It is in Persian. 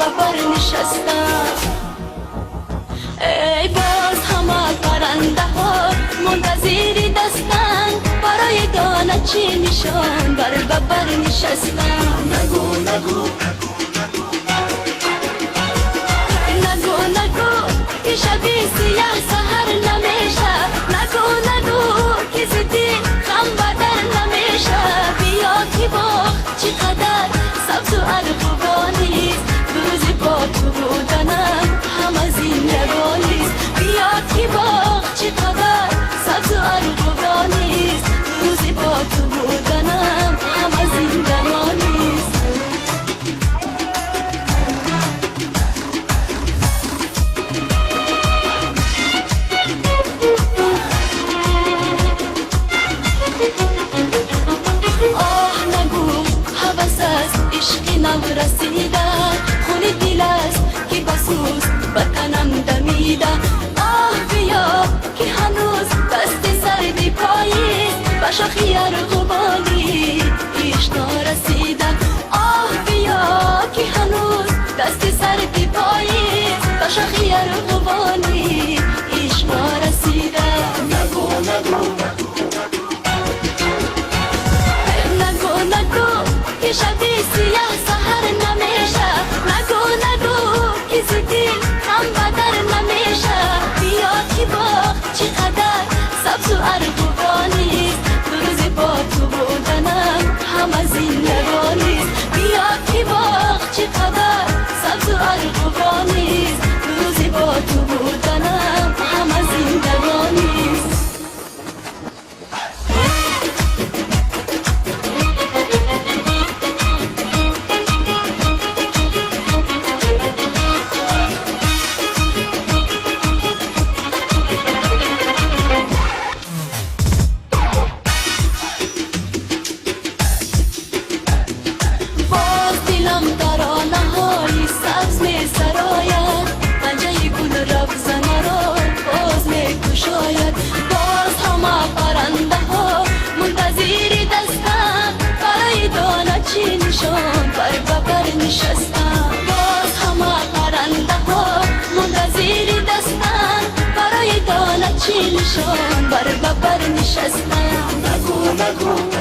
ببر نشستم. ای باز همه پرنده ها منتظر دستن برای دانه چی نشان بر ببر نشستم. نگو نگو نگو نگو که شبی سیاه سهر نمیشه. نگو نگو که زدی غم بدر نمیشه. بیا که باغ چقدر سبز و ارغوانیست، روزی با تو بودنم همه زندگانیست. بیا که باغ چقدر سبز و ارغوانیست، روزی با تو بودنم همه زندگانیست. عشقی نو رسیده خونی دل است که بسوز بکنم دمیده. آه بیا که هنوز دست سردی پاییست به شاخی ارغوانی پیش نرسیده. آه بیا که هنوز دست سردی پاییست به شاخی ارغوانی پیش نرسیده. نگو نگو که شبی سیاه سهر نمیشه. نگو نگو که زدی غم بدر نمیشه. بیا که باغ چقدر سبز و ارغوانیست، روزی با تو بودنم همه زندگانیست. بیا که باغ چقدر سبز و ارغوانیست، روزی با تو بودنم همه زندگانیست. ترانه های سبز می سراید، پنجه گل رفزن را باز می کشاید. باز همه پرنده ها منتظر دستم برای دانه چی نشان بر ببر نشستم. باز همه پرنده ها منتظر دستم برای دانه چی نشان بر ببر نشستم. نگو نگو